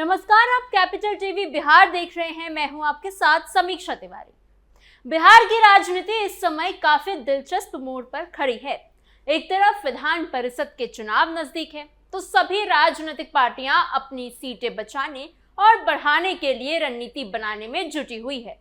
नमस्कार, आप capital TV Bihar देख रहे हैं। मैं हूं आपके साथ समीक्षा तिवारी। बिहार की राजनीति इस समय काफी दिलचस्प मोड़ पर खड़ी है। एक तरफ विधान परिषद के चुनाव नजदीक है, तो सभी राजनीतिक पार्टियां अपनी सीटें बचाने और बढ़ाने के लिए रणनीति बनाने में जुटी हुई है।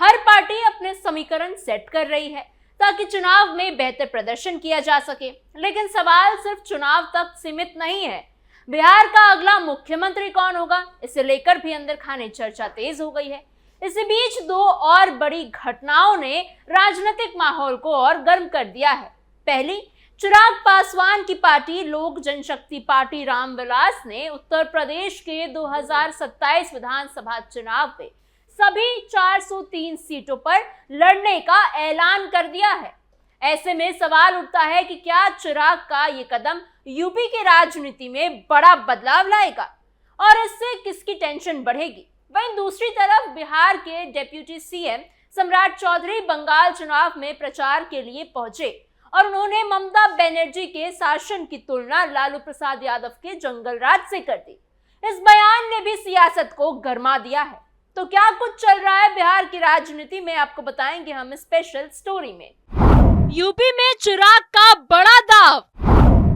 हर पार्टी अपने समीकरण सेट कर रही है ताकि चुनाव में बेहतर प्रदर्शन किया जा सके। लेकिन सवाल सिर्फ चुनाव तक सीमित नहीं है। बिहार का अगला मुख्यमंत्री कौन होगा, इसे लेकर भी अंदर खाने चर्चा तेज हो गई है। इसी बीच दो और बड़ी घटनाओं ने राजनीतिक माहौल को और गर्म कर दिया है। पहली, चिराग पासवान की पार्टी लोक जनशक्ति पार्टी रामविलास ने उत्तर प्रदेश के 2027 विधानसभा चुनाव में सभी 403 सीटों पर लड़ने का ऐलान कर दिया है। ऐसे में सवाल उठता है कि क्या चिराग का ये कदम यूपी की राजनीति में बड़ा बदलाव लाएगा और इससे किसकी टेंशन बढ़ेगी। वहीं दूसरी तरफ बिहार के डिप्टी सीएम सम्राट चौधरी बंगाल चुनाव में प्रचार के लिए पहुंचे और उन्होंने ममता बनर्जी के शासन की तुलना लालू प्रसाद यादव के जंगल राज से कर दी। इस बयान ने भी सियासत को गर्मा दिया है। तो क्या कुछ चल रहा है बिहार की राजनीति में, आपको बताएंगे हम स्पेशल स्टोरी में। यूपी में चिराग का बड़ा दाव,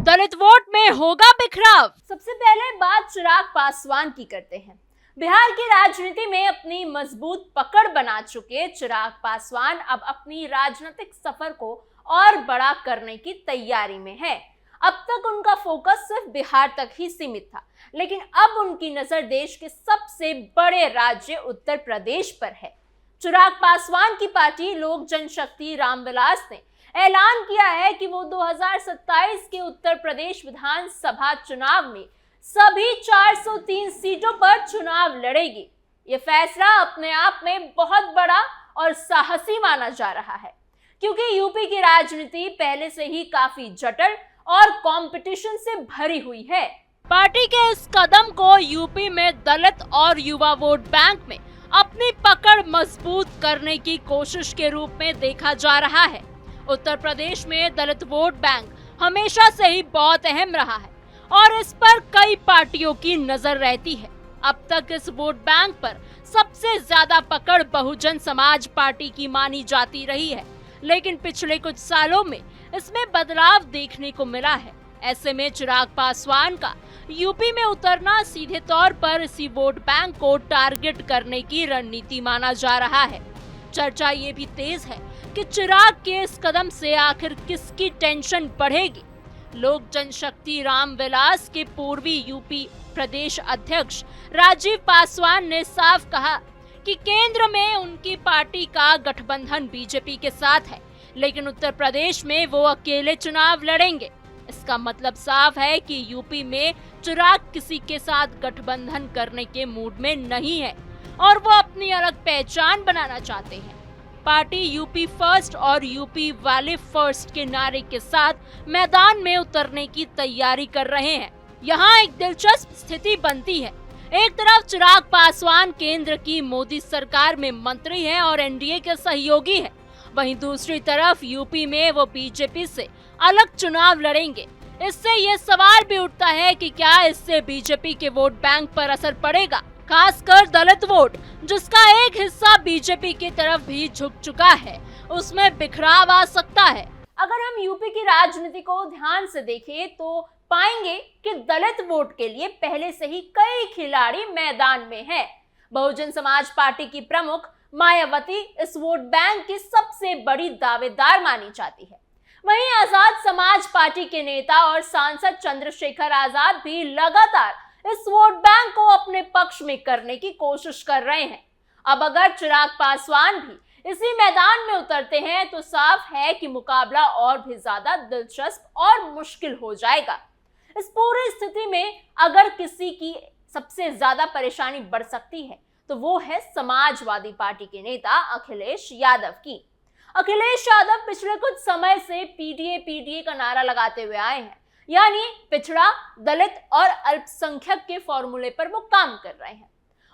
दलित वोट में होगा बिखराव। सबसे पहले बात चिराग पासवान की करते हैं। बिहार की राजनीति में अपनी मजबूत पकड़ बना चुके चिराग पासवान अब अपनी राजनीतिक सफर को और बड़ा करने की तैयारी में है। अब तक उनका फोकस सिर्फ बिहार तक ही सीमित था, लेकिन अब उनकी नजर देश के सबसे बड़े राज्य उत्तर प्रदेश पर है। चिराग पासवान की पार्टी लोक जनशक्ति रामविलास ने ऐलान किया है कि वो 2027 के उत्तर प्रदेश विधानसभा चुनाव में सभी 403 सीटों पर चुनाव लड़ेगी। ये फैसला अपने आप में बहुत बड़ा और साहसी माना जा रहा है, क्योंकि यूपी की राजनीति पहले से ही काफी जटिल और कंपटीशन से भरी हुई है। पार्टी के इस कदम को यूपी में दलित और युवा वोट बैंक में अपनी पकड़ मजबूत करने की कोशिश के रूप में देखा जा रहा है। उत्तर प्रदेश में दलित वोट बैंक हमेशा से ही बहुत अहम रहा है और इस पर कई पार्टियों की नजर रहती है। अब तक इस वोट बैंक पर सबसे ज्यादा पकड़ बहुजन समाज पार्टी की मानी जाती रही है, लेकिन पिछले कुछ सालों में इसमें बदलाव देखने को मिला है। ऐसे में चिराग पासवान का यूपी में उतरना सीधे तौर पर इसी वोट बैंक को टारगेट करने की रणनीति माना जा रहा है। चर्चा ये भी तेज है कि चिराग के इस कदम से आखिर किसकी टेंशन बढ़ेगी। लोक जनशक्ति रामविलास के पूर्वी यूपी प्रदेश अध्यक्ष राजीव पासवान ने साफ कहा कि केंद्र में उनकी पार्टी का गठबंधन बीजेपी के साथ है, लेकिन उत्तर प्रदेश में वो अकेले चुनाव लड़ेंगे। इसका मतलब साफ है कि यूपी में चिराग किसी के साथ गठबंधन करने के मूड में नहीं है और वो अपनी अलग पहचान बनाना चाहते हैं। पार्टी यूपी फर्स्ट और यूपी वाले फर्स्ट के नारे के साथ मैदान में उतरने की तैयारी कर रहे हैं। यहाँ एक दिलचस्प स्थिति बनती है। एक तरफ चिराग पासवान केंद्र की मोदी सरकार में मंत्री हैं और एनडीए के सहयोगी हैं, वहीं दूसरी तरफ यूपी में वो बीजेपी से अलग चुनाव लड़ेंगे। इससे ये सवाल भी उठता है कि क्या इससे बीजेपी के वोट बैंक पर असर पड़ेगा, खासकर दलित वोट जिसका एक हिस्सा बीजेपी की तरफ भी झुक चुका है, उसमें बिखराव आ सकता है। अगर हम यूपी की राजनीति को ध्यान से देखें तो पाएंगे कि दलित वोट के लिए पहले से ही कई खिलाड़ी मैदान में हैं। बहुजन समाज पार्टी की प्रमुख मायावती इस वोट बैंक की सबसे बड़ी दावेदार मानी जाती है। वहीं आजाद समाज पार्टी के नेता और सांसद चंद्रशेखर आजाद भी लगातार इस वोट बैंक को अपने पक्ष में करने की कोशिश कर रहे हैं। अब अगर चिराग पासवान भी इसी मैदान में उतरते हैं तो साफ है कि मुकाबला और भी ज्यादा दिलचस्प और मुश्किल हो जाएगा। इस पूरी स्थिति में अगर किसी की सबसे ज्यादा परेशानी बढ़ सकती है तो वो है समाजवादी पार्टी के नेता अखिलेश यादव की। अखिलेश यादव पिछले कुछ समय से पीडीए का नारा लगाते हुए आए हैं, यानी पिछड़ा, दलित और अल्पसंख्यक के फॉर्मूले पर वो काम कर रहे हैं।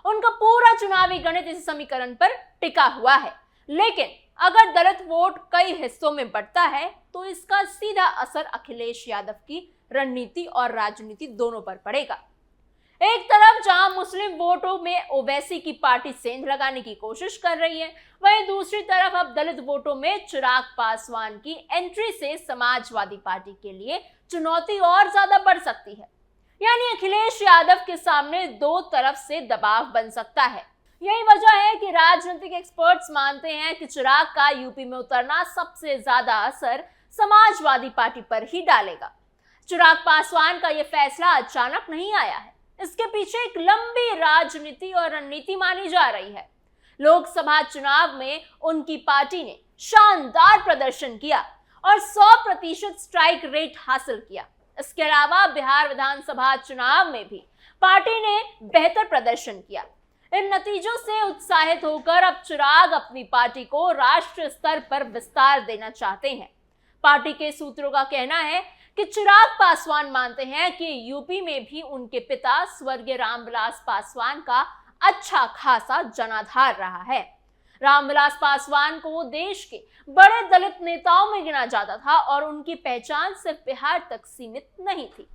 उनका पूरा चुनावी गणित इस समीकरण पर टिका हुआ है। लेकिन अगर दलित वोट कई हिस्सों में बढ़ता है तो इसका सीधा असर अखिलेश यादव की रणनीति और राजनीति दोनों पर पड़ेगा। एक तरफ जहां मुस्लिम वोटों में ओवैसी की पार्टी सेंध लगाने की कोशिश कर रही है, वहीं दूसरी तरफ अब दलित वोटों में चिराग पासवान की एंट्री से समाजवादी पार्टी के लिए चुनौती और ज्यादा बढ़ सकती है। यानी अखिलेश यादव के सामने दो तरफ से दबाव बन सकता है। यही वजह है कि राजनीतिक एक्सपर्ट्स मानते हैं कि चिराग का यूपी में उतरना सबसे ज्यादा असर समाजवादी पार्टी पर ही डालेगा। चिराग पासवान का यह फैसला अचानक नहीं आया है, इसके पीछे एक लंबी राजनीति और रणनीति मानी जा रही है। लोकसभा चुनाव में उनकी पार्टी ने शानदार प्रदर्शन किया और 100% स्ट्राइक रेट हासिल किया। इसके अलावा बिहार विधानसभा चुनाव में भी पार्टी ने बेहतर प्रदर्शन किया। इन नतीजों से उत्साहित होकर अब चिराग अपनी पार्टी को राष्ट्रीय स्तर पर विस्तार देना चाहते हैं। पार्टी के सूत्रों का कहना है कि चिराग पासवान मानते हैं कि यूपी में भी उनके पिता स्वर्गीय रामविलास पासवान का अच्छा खासा जनाधार रहा है। रामविलास पासवान को देश के बड़े दलित नेताओं में गिना जाता था और उनकी पहचान सिर्फ बिहार तक सीमित नहीं थी।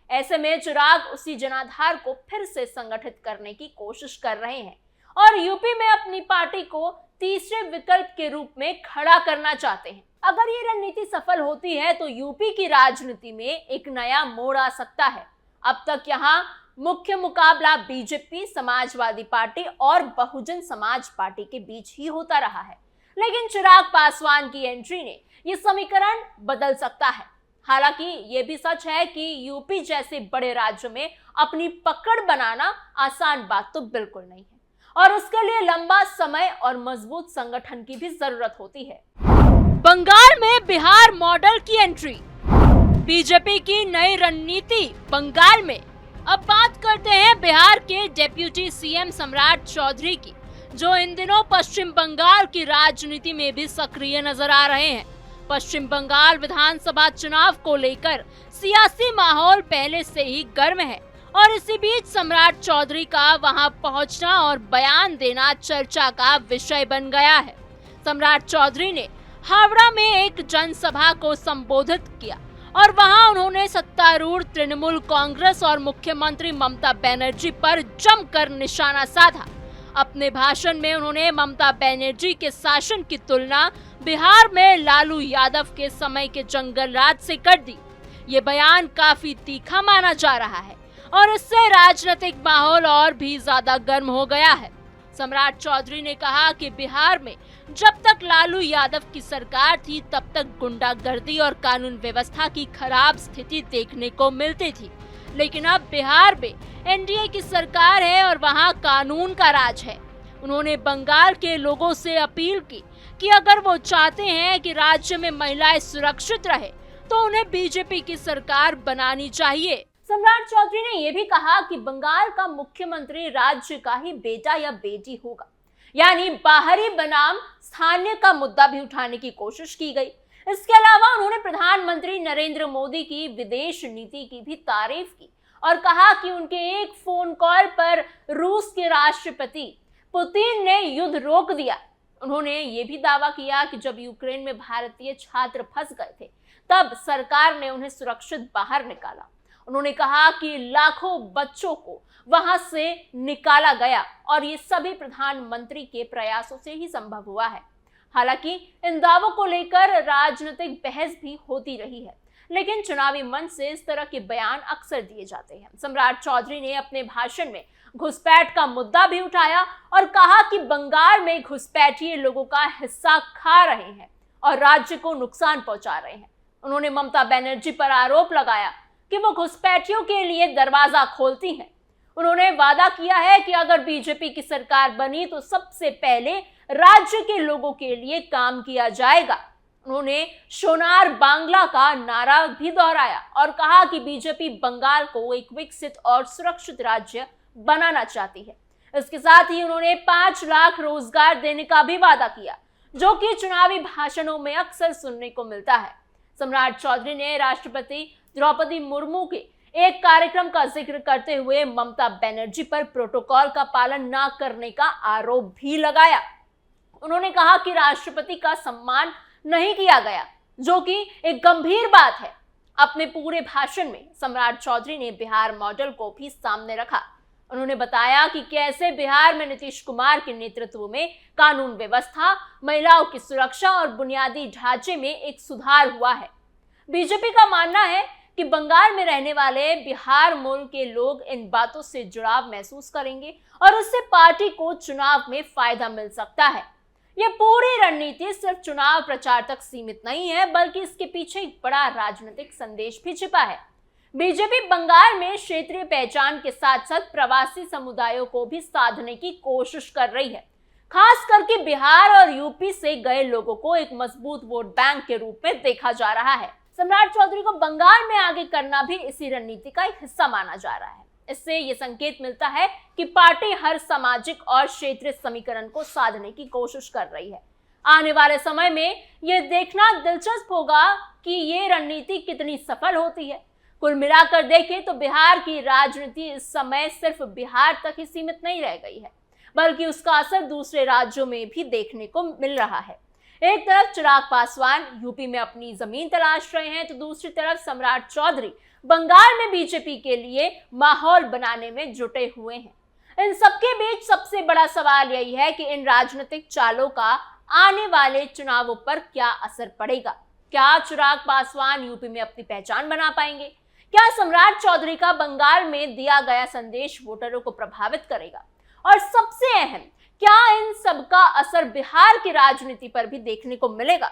ऐसे में चिराग उसी जनाधार को फिर से संगठित करने की कोशिश कर रहे हैं और यूपी में अपनी पार्टी को तीसरे विकल्प के रूप में खड़ा करना चाहते हैं। अगर ये रणनीति सफल होती है तो यूपी की राजनीति में एक नया मोड़ आ सकता है। अब तक यहाँ मुख्य मुकाबला बीजेपी, समाजवादी पार्टी और बहुजन समाज पार्टी के बीच ही होता रहा है, लेकिन चिराग पासवान की एंट्री ने ये समीकरण बदल सकता है। हालांकि ये भी सच है कि यूपी जैसे बड़े राज्य में अपनी पकड़ बनाना आसान बात तो बिल्कुल नहीं है और उसके लिए लंबा समय और मजबूत संगठन की भी जरूरत होती है। बंगाल में बिहार मॉडल की एंट्री, बीजेपी की नई रणनीति बंगाल में। अब बात करते हैं बिहार के डेप्यूटी सीएम सम्राट चौधरी की, जो इन दिनों पश्चिम बंगाल की राजनीति में भी सक्रिय नजर आ रहे हैं। पश्चिम बंगाल विधानसभा चुनाव को लेकर सियासी माहौल पहले से ही गर्म है और इसी बीच सम्राट चौधरी का वहां पहुंचना और बयान देना चर्चा का विषय बन गया है। सम्राट चौधरी ने हावड़ा में एक जनसभा को संबोधित किया और वहां उन्होंने सत्तारूढ़ तृणमूल कांग्रेस और मुख्यमंत्री ममता बनर्जी पर जमकर निशाना साधा। अपने भाषण में उन्होंने ममता बनर्जी के शासन की तुलना बिहार में लालू यादव के समय के जंगल राज से कर दी। ये बयान काफी तीखा माना जा रहा है और इससे राजनीतिक माहौल और भी ज्यादा गर्म हो गया है। सम्राट चौधरी ने कहा कि बिहार में जब तक लालू यादव की सरकार थी तब तक गुंडागर्दी और कानून व्यवस्था की खराब स्थिति देखने को मिलती थी, लेकिन अब बिहार में एनडीए की सरकार है और वहां कानून का राज है। उन्होंने बंगाल के लोगों से अपील की कि अगर वो चाहते हैं कि राज्य में महिलाएं सुरक्षित रहे तो उन्हें बीजेपी की सरकार बनानी चाहिए। सम्राट चौधरी ने यह भी कहा कि बंगाल का मुख्यमंत्री राज्य का ही बेटा या बेटी होगा, यानी बाहरी बनाम स्थानीय का मुद्दा भी उठाने की कोशिश की गई। इसके अलावा उन्होंने प्रधानमंत्री नरेंद्र मोदी की विदेश नीति की भी तारीफ की और कहा कि उनके एक फोन कॉल पर रूस के राष्ट्रपति पुतिन ने युद्ध रोक दिया। उन्होंने ये भी दावा किया कि जब यूक्रेन में भारतीय छात्र फंस गए थे तब सरकार ने उन्हें सुरक्षित बाहर निकाला। उन्होंने कहा कि लाखों बच्चों को वहां से निकाला गया और ये सभी प्रधानमंत्री के प्रयासों से ही संभव हुआ है। हालांकि इन दावों को लेकर राजनीतिक बहस भी होती रही है, लेकिन चुनावी मंच से इस तरह के बयान अक्सर दिए जाते हैं। सम्राट चौधरी ने अपने भाषण में घुसपैठ का मुद्दा भी उठाया और कहा कि बंगाल में घुसपैठिए लोगों का हिस्सा खा रहे हैं और राज्य को नुकसान पहुंचा रहे हैं। उन्होंने ममता बनर्जी पर आरोप लगाया कि वो घुसपैठियों के लिए दरवाजा खोलती हैं। उन्होंने वादा किया है कि अगर बीजेपी की सरकार बनी तो सबसे पहले राज्य के लोगों के लिए काम किया जाएगा। उन्होंने सोनार बांग्ला का नारा भी दोहराया और कहा कि बीजेपी बंगाल को एक विकसित और सुरक्षित राज्य बनाना चाहती है। इसके साथ ही उन्होंने 5 लाख रोजगार देने का भी वादा किया, जो कि चुनावी भाषणों में अक्सर सुनने को मिलता है। सम्राट चौधरी ने राष्ट्रपति द्रौपदी मुर्मू के एक कार्यक्रम का जिक्र करते हुए ममता बनर्जी पर प्रोटोकॉल का पालन न करने का आरोप भी लगाया। उन्होंने कहा कि राष्ट्रपति का सम्मान नहीं किया गया, जो कि एक गंभीर बात है। अपने पूरे भाषण में सम्राट चौधरी ने बिहार मॉडल को भी सामने रखा। उन्होंने बताया कि कैसे बिहार में नीतीश कुमार के नेतृत्व में कानून व्यवस्था, महिलाओं की सुरक्षा और बुनियादी ढांचे में एक सुधार हुआ है। बीजेपी का मानना है कि बंगाल में रहने वाले बिहार मूल के लोग इन बातों से जुड़ाव महसूस करेंगे और उससे पार्टी को चुनाव में फायदा मिल सकता है। यह पूरी रणनीति सिर्फ चुनाव प्रचार तक सीमित नहीं है, बल्कि इसके पीछे एक बड़ा राजनीतिक संदेश भी छिपा है। बीजेपी बंगाल में क्षेत्रीय पहचान के साथ साथ प्रवासी समुदायों को भी साधने की कोशिश कर रही है। खास करके बिहार और यूपी से गए लोगों को एक मजबूत वोट बैंक के रूप में देखा जा रहा है। सम्राट चौधरी को बंगाल में आगे करना भी इसी रणनीति का एक हिस्सा माना जा रहा है। इससे ये संकेत मिलता है कि पार्टी हर सामाजिक और क्षेत्रीय समीकरण को साधने की कोशिश कर रही है। आने वाले समय में यह देखना दिलचस्प होगा कि ये रणनीति कितनी सफल होती है। कुल मिलाकर देखें तो बिहार की राजनीति इस समय सिर्फ बिहार तक ही सीमित नहीं रह गई है, बल्कि उसका असर दूसरे राज्यों में भी देखने को मिल रहा है। एक तरफ चिराग पासवान यूपी में अपनी जमीन तलाश रहे हैं, तो दूसरी तरफ सम्राट चौधरी बंगाल में बीजेपी के लिए माहौल बनाने में जुटे हुए हैं। इन सबके बीच सबसे बड़ा सवाल यही है कि इन राजनीतिक चालों का आने वाले चुनावों पर क्या असर पड़ेगा। क्या चिराग पासवान यूपी में अपनी पहचान बना पाएंगे? क्या सम्राट चौधरी का बंगाल में दिया गया संदेश वोटरों को प्रभावित करेगा? और सबसे अहम, क्या इन सबका असर बिहार की राजनीति पर भी देखने को मिलेगा?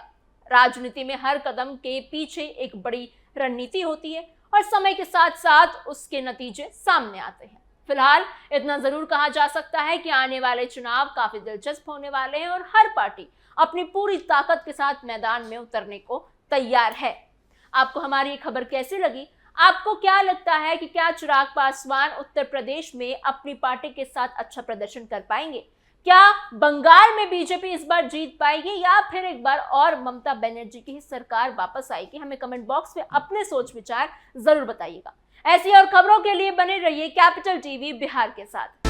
राजनीति में हर कदम के पीछे एक बड़ी रणनीति होती है और समय के साथ साथ उसके नतीजे सामने आते हैं। फिलहाल इतना जरूर कहा जा सकता है कि आने वाले चुनाव काफी दिलचस्प होने वाले हैं और हर पार्टी अपनी पूरी ताकत के साथ मैदान में उतरने को तैयार है। आपको हमारी ये खबर कैसी लगी? आपको क्या लगता है कि क्या चिराग पासवान उत्तर प्रदेश में अपनी पार्टी के साथ अच्छा प्रदर्शन कर पाएंगे? क्या बंगाल में बीजेपी इस बार जीत पाएगी या फिर एक बार और ममता बनर्जी की ही सरकार वापस आएगी? हमें कमेंट बॉक्स में अपने सोच विचार जरूर बताइएगा। ऐसी और खबरों के लिए बने रहिए कैपिटल टीवी बिहार के साथ।